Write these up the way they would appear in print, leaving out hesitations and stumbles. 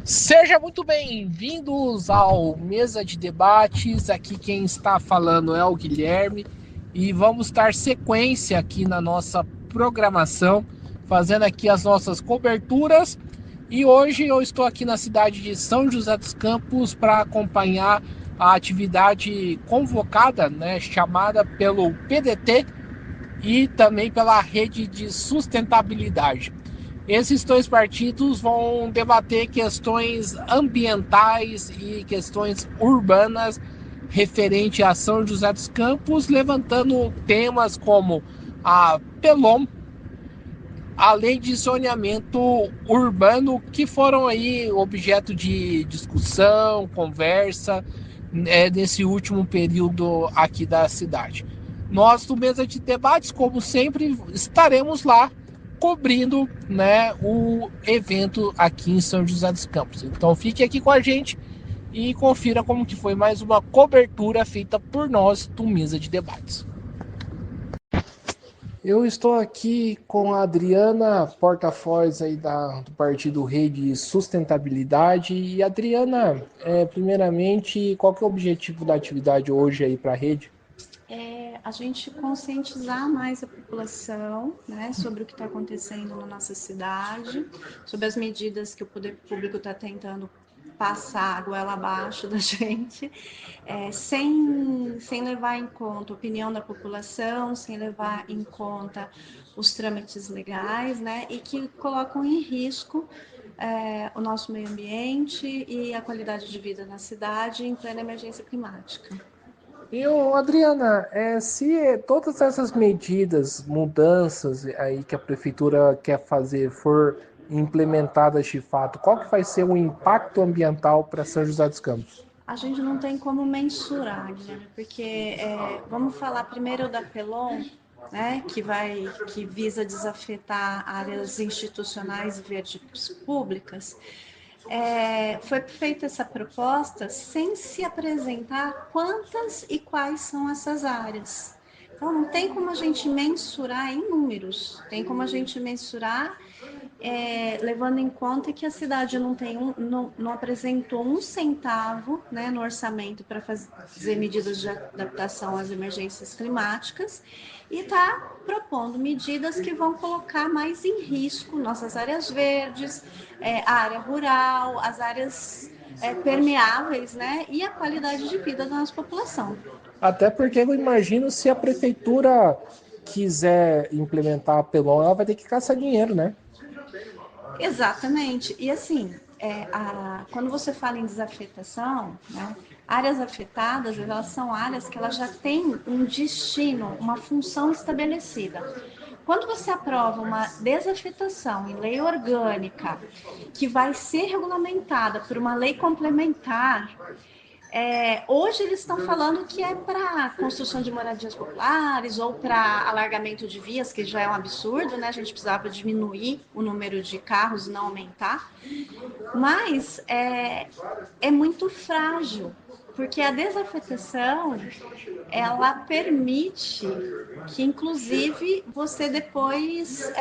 Seja muito bem-vindos ao Mesa de Debates. Aqui quem está falando é o Guilherme e vamos dar sequência aqui na nossa programação, fazendo aqui as nossas coberturas. E hoje eu estou aqui na cidade de São José dos Campos para acompanhar a atividade convocada, chamada pelo PDT e também pela Rede de Sustentabilidade. Esses dois partidos vão debater questões ambientais e questões urbanas referente a São José dos Campos, levantando temas como a PELOM, a lei de zoneamento urbano, que foram aí objeto de discussão, conversa nesse último período aqui da cidade. Nós do Mesa de Debates, como sempre, estaremos lá cobrindo, o evento aqui em São José dos Campos. Então fique aqui com a gente e confira como que foi mais uma cobertura feita por nós do Mesa de Debates. Eu estou aqui com a Adriana, porta-voz aí do Partido Rede Sustentabilidade. E Adriana, primeiramente, qual que é o objetivo da atividade hoje aí para a rede? A gente conscientizar mais a população, né, sobre o que está acontecendo na nossa cidade, sobre as medidas que o poder público está tentando passar a goela abaixo da gente, sem levar em conta a opinião da população, sem levar em conta os trâmites legais, né, e que colocam em risco o nosso meio ambiente e a qualidade de vida na cidade em plena emergência climática. E, Adriana, se todas essas medidas, mudanças aí que a prefeitura quer fazer for implementadas de fato, qual que vai ser o impacto ambiental para São José dos Campos? A gente não tem como mensurar, Guilherme, porque vamos falar primeiro da Pelon, né, que visa desafetar áreas institucionais e verdes públicas. Foi feita essa proposta sem se apresentar quantas e quais são essas áreas. Então, não tem como a gente mensurar em números, tem como a gente mensurar levando em conta que a cidade não apresentou um centavo, né, no orçamento para fazer medidas de adaptação às emergências climáticas e está propondo medidas que vão colocar mais em risco nossas áreas verdes, a área rural, as áreas permeáveis, né, e a qualidade de vida da nossa população. Até porque eu imagino, se a prefeitura quiser implementar a Pelon, ela vai ter que caçar dinheiro, né? Exatamente. E assim, quando você fala em desafetação, né, áreas afetadas, elas são áreas que elas já têm um destino, uma função estabelecida. Quando você aprova uma desafetação em lei orgânica, que vai ser regulamentada por uma lei complementar, hoje eles estão falando que é para construção de moradias populares ou para alargamento de vias, que já é um absurdo, né? A gente precisava diminuir o número de carros e não aumentar. Mas é muito frágil, porque a desafetação ela permite que, inclusive, você depois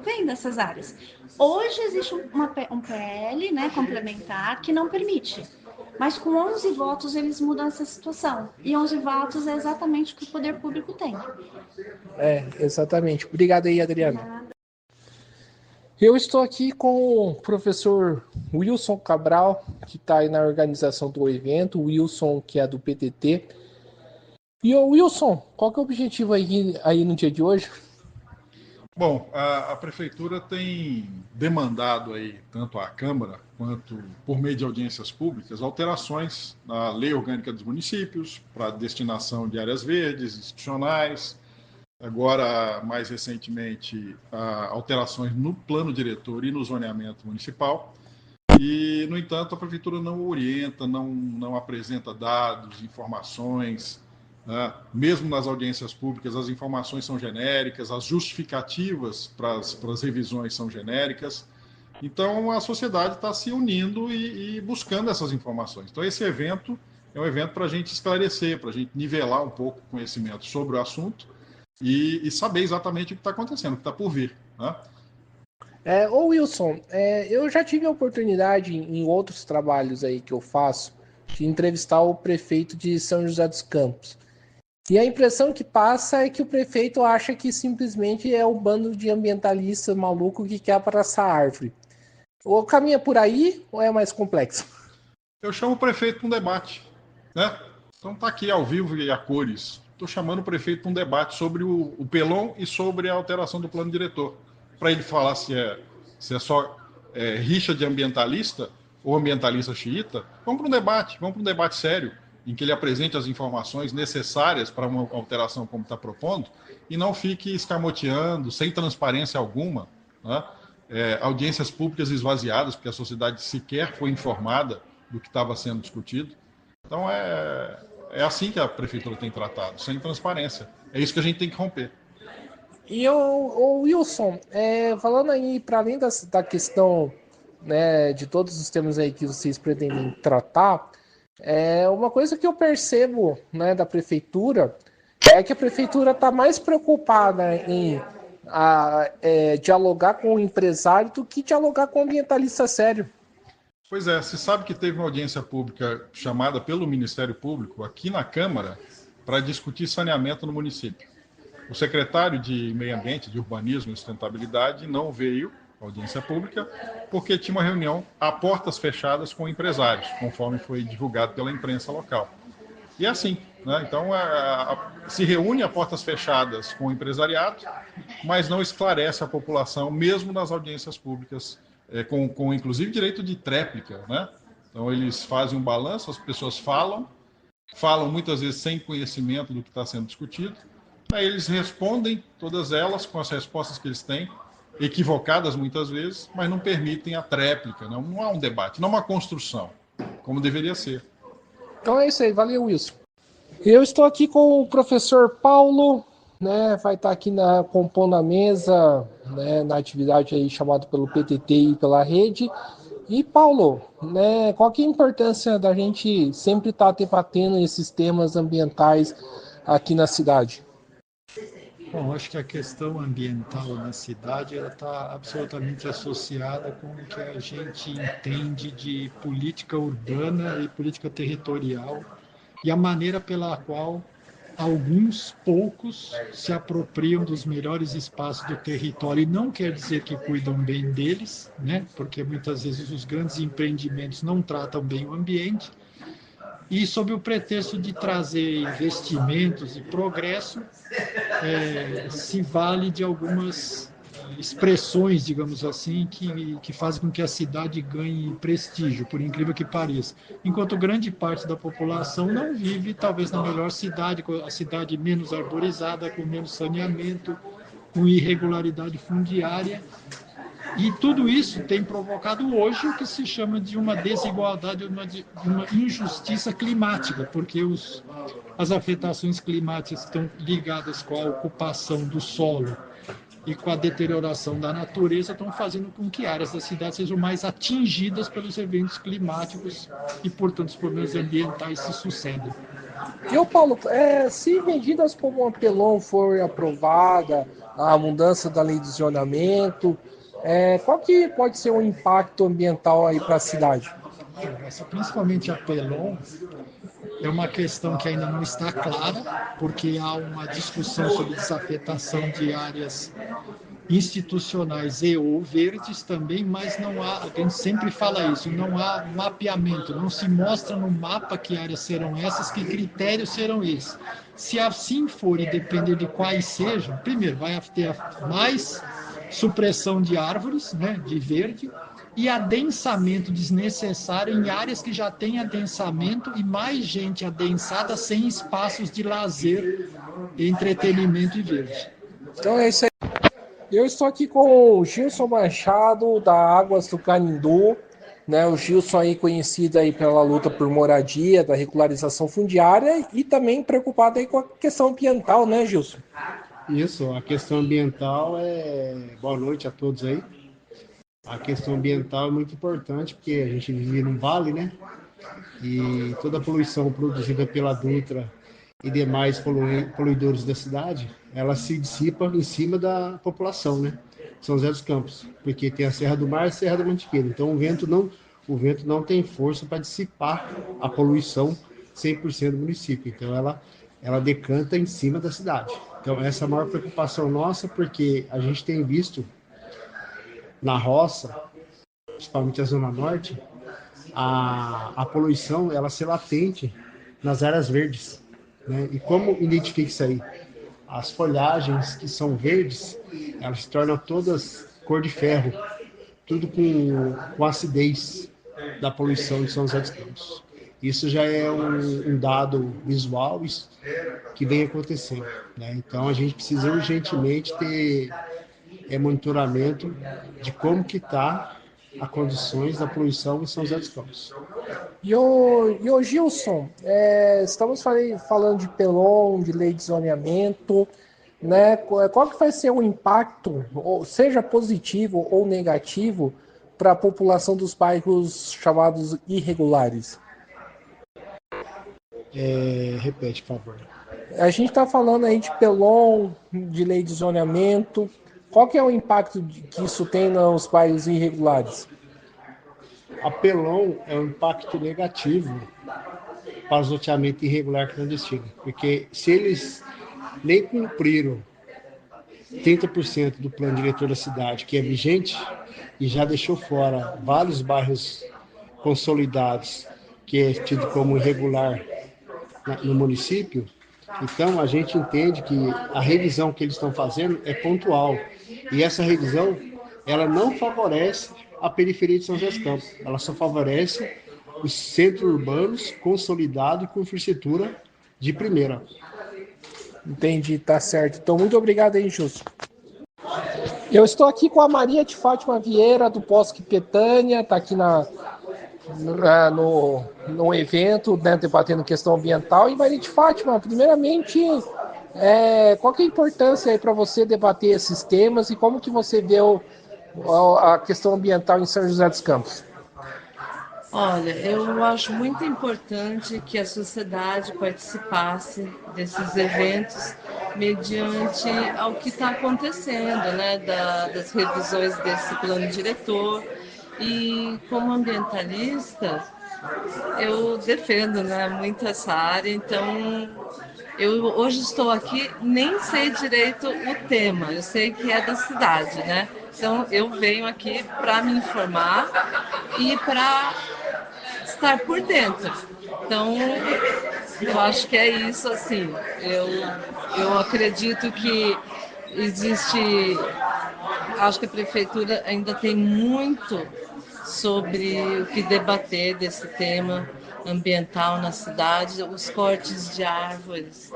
venda essas áreas. Hoje existe um PL, né, complementar que não permite. Mas com 11 votos eles mudam essa situação. E 11 votos é exatamente o que o poder público tem. Exatamente. Obrigado aí, Adriana. Eu estou aqui com o professor Wilson Cabral, que está aí na organização do evento, o Wilson, que é do PTT. E o Wilson, qual que é o objetivo aí no dia de hoje? Bom, a prefeitura tem demandado aí, tanto à Câmara quanto por meio de audiências públicas, alterações na Lei Orgânica dos Municípios para destinação de áreas verdes, institucionais, agora, mais recentemente, alterações no plano diretor e no zoneamento municipal. E, no entanto, a prefeitura não orienta, não apresenta dados, informações, né? Mesmo nas audiências públicas, as informações são genéricas, as justificativas para as revisões são genéricas. Então, a sociedade está se unindo e buscando essas informações. Então, esse evento é um evento para a gente esclarecer, para a gente nivelar um pouco o conhecimento sobre o assunto e saber exatamente o que está acontecendo, o que está por vir, né? Ô Wilson, eu já tive a oportunidade em outros trabalhos aí que eu faço de entrevistar o prefeito de São José dos Campos. E a impressão que passa é que o prefeito acha que simplesmente é um bando de ambientalistas maluco que quer abraçar árvore. O caminho é por aí ou é mais complexo? Eu chamo o prefeito para um debate, né? Então tá aqui ao vivo e a cores. Estou chamando o prefeito para um debate sobre o Pelon e sobre a alteração do plano diretor. Para ele falar se é só rixa de ambientalista ou ambientalista xiita. Vamos para um debate sério, em que ele apresente as informações necessárias para uma alteração como está propondo e não fique escamoteando, sem transparência alguma, né? Audiências públicas esvaziadas, porque a sociedade sequer foi informada do que estava sendo discutido. Então é assim que a prefeitura tem tratado, sem transparência. É isso que a gente tem que romper. E o Wilson, falando aí, para além da questão, né, de todos os temas aí que vocês pretendem tratar, uma coisa que eu percebo, né, da prefeitura é que a prefeitura está mais preocupada em dialogar com o empresário do que dialogar com o ambientalista sério. Pois é, se sabe que teve uma audiência pública chamada pelo Ministério Público aqui na Câmara para discutir saneamento no município. O secretário de Meio Ambiente, de Urbanismo e Sustentabilidade não veio à audiência pública porque tinha uma reunião a portas fechadas com empresários, conforme foi divulgado pela imprensa local. E é assim, né? Então se reúne a portas fechadas com o empresariado, mas não esclarece a população, mesmo nas audiências públicas, com inclusive direito de tréplica, né? Então eles fazem um balanço, as pessoas falam muitas vezes sem conhecimento do que está sendo discutido, aí eles respondem todas elas com as respostas que eles têm, equivocadas muitas vezes, mas não permitem a tréplica, não há um debate, não há uma construção, como deveria ser. Então é isso aí, valeu Wilson. Eu estou aqui com o professor Paulo, né, vai estar aqui compondo a mesa, né, na atividade aí chamada pelo PTT e pela rede. E Paulo, né, qual que é a importância da gente sempre estar debatendo esses temas ambientais aqui na cidade? Bom, acho que a questão ambiental na cidade está absolutamente associada com o que a gente entende de política urbana e política territorial e a maneira pela qual alguns poucos se apropriam dos melhores espaços do território. E não quer dizer que cuidam bem deles, né? Porque muitas vezes os grandes empreendimentos não tratam bem o ambiente. E sob o pretexto de trazer investimentos e progresso, se vale de algumas expressões, digamos assim, que fazem com que a cidade ganhe prestígio, por incrível que pareça. Enquanto grande parte da população não vive, talvez, na melhor cidade, a cidade menos arborizada, com menos saneamento, com irregularidade fundiária. E tudo isso tem provocado hoje o que se chama de uma desigualdade, uma injustiça climática, porque as afetações climáticas estão ligadas com a ocupação do solo e com a deterioração da natureza estão fazendo com que áreas da cidade sejam mais atingidas pelos eventos climáticos e, portanto, os problemas ambientais se sucedem. E Paulo, se medidas como a Pelon for aprovada, a mudança da lei de zonamento, qual que pode ser o impacto ambiental aí para a cidade? Principalmente a Pelon é uma questão que ainda não está clara, porque há uma discussão sobre desafetação de áreas institucionais e ou verdes também, mas não há, a gente sempre fala isso, não há mapeamento, não se mostra no mapa que áreas serão essas, que critérios serão esses. Se assim for e depender de quais sejam, primeiro vai ter mais supressão de árvores, né, de verde, e adensamento desnecessário em áreas que já têm adensamento e mais gente adensada sem espaços de lazer, entretenimento e verde. Então é isso aí. Eu estou aqui com o Gilson Machado, da Águas do Canindô, né? O Gilson aí conhecido aí pela luta por moradia, da regularização fundiária e também preocupado aí com a questão ambiental, né, Gilson? Isso, a questão ambiental Boa noite a todos aí. A questão ambiental é muito importante porque a gente vive num vale, né? E toda a poluição produzida pela Dutra e demais poluidores da cidade, ela se dissipa em cima da população, né? São José dos Campos, porque tem a Serra do Mar e a Serra da Mantiqueira. Então o vento não tem força para dissipar a poluição 100% do município. Então ela decanta em cima da cidade. Então essa é a maior preocupação nossa, porque a gente tem visto na roça, principalmente a Zona Norte, a poluição ela ser latente nas áreas verdes, né? E como identifica isso aí? As folhagens que são verdes, elas se tornam todas cor de ferro, tudo com acidez da poluição de São José dos Campos. Isso já é um dado visual que vem acontecendo, né? Então a gente precisa urgentemente ter monitoramento de como que está as condições da poluição em São José dos Campos. E o Gilson, estamos falando de PELON, de lei de zoneamento, né? Qual que vai ser o impacto, seja positivo ou negativo, para a população dos bairros chamados irregulares? Repete, por favor. A gente está falando aí de PELON, de lei de zoneamento. Qual que é o impacto que isso tem nos bairros irregulares? A PELON é um impacto negativo para o loteamento irregular clandestino, porque se eles nem cumpriram 30% do plano diretor da cidade, que é vigente, e já deixou fora vários bairros consolidados, que é tido como irregular no município, então a gente entende que a revisão que eles estão fazendo é pontual. E essa revisão, ela não favorece a periferia de São José dos Campos, ela só favorece os centros urbanos consolidados e com infraestrutura de primeira. Entendi, tá certo. Então, muito obrigado aí, Gilson. Eu estou aqui com a Maria de Fátima Vieira, do Bosque Petânia, está aqui no evento, né, debatendo questão ambiental. E Maria de Fátima, primeiramente, qual que é a importância para você debater esses temas e como que você vê a questão ambiental em São José dos Campos? Olha, eu acho muito importante que a sociedade participasse desses eventos mediante ao que está acontecendo, né, das revisões desse plano diretor. E como ambientalista, eu defendo, né, muito essa área, então eu hoje estou aqui, nem sei direito o tema, eu sei que é da cidade, né? Então eu venho aqui para me informar e para estar por dentro. Então eu acho que é isso, assim. Eu acredito que existe, acho que a prefeitura ainda tem muito sobre o que debater desse tema ambiental na cidade. Os cortes de árvores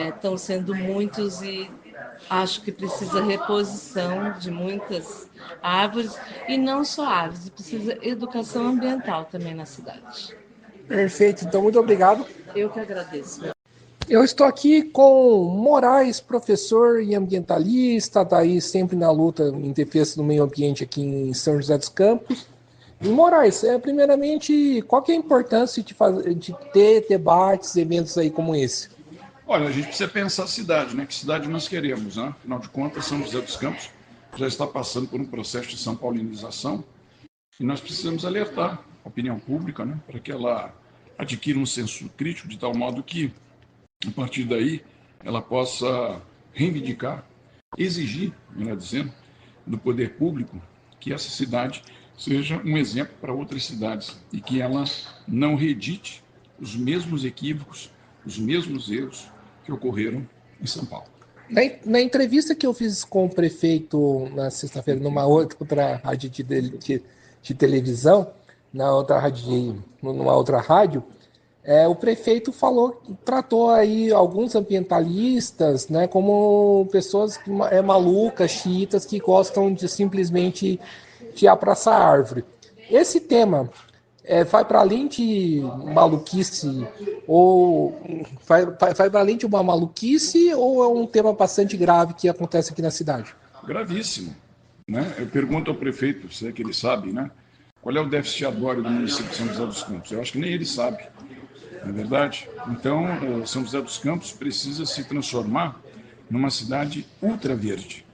estão sendo muitos e acho que precisa reposição de muitas árvores e não só árvores, precisa educação ambiental também na cidade. Perfeito, então muito obrigado. Eu que agradeço. Eu estou aqui com Moraes, professor e ambientalista, está aí sempre na luta em defesa do meio ambiente aqui em São José dos Campos. E Moraes, primeiramente, qual que é a importância de ter debates, eventos aí como esse? Olha, a gente precisa pensar a cidade, né? Que cidade nós queremos, né? Afinal de contas, São José dos Campos já está passando por um processo de São Paulinização e nós precisamos alertar a opinião pública, né? Para que ela adquira um senso crítico de tal modo que, a partir daí, ela possa reivindicar, exigir, melhor dizendo, do poder público que essa cidade seja um exemplo para outras cidades e que ela não reedite os mesmos equívocos, os mesmos erros que ocorreram em São Paulo. Na entrevista que eu fiz com o prefeito na sexta-feira, numa outra rádio de televisão, numa outra rádio, o prefeito tratou aí alguns ambientalistas, né, como pessoas malucas, xiitas, que gostam de simplesmente de abraçar a árvore. Esse tema vai para além de maluquice ou vai para além de uma maluquice ou é um tema bastante grave que acontece aqui na cidade? Gravíssimo, né? Eu pergunto ao prefeito, se é que ele sabe, né? Qual é o déficit arbóreo do município de São José dos Campos? Eu acho que nem ele sabe, não é verdade? Então, São José dos Campos precisa se transformar numa cidade ultraverde.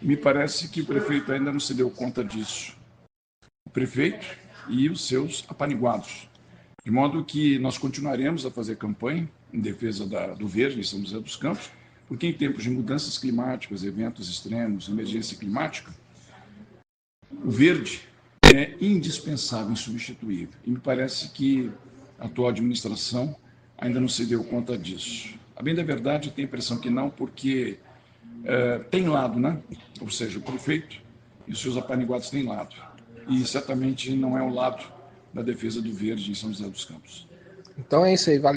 Me parece que o prefeito ainda não se deu conta disso. O prefeito e os seus apaniguados. De modo que nós continuaremos a fazer campanha em defesa do verde em São José dos Campos, porque em tempos de mudanças climáticas, eventos extremos, emergência climática, o verde é indispensável, insubstituível. E me parece que a atual administração ainda não se deu conta disso. A bem da verdade, tenho a impressão que não, porque tem lado, né? Ou seja, o prefeito e os seus apaniguados têm lado. E certamente não é o lado da defesa do verde em São José dos Campos. Então é isso aí, valeu.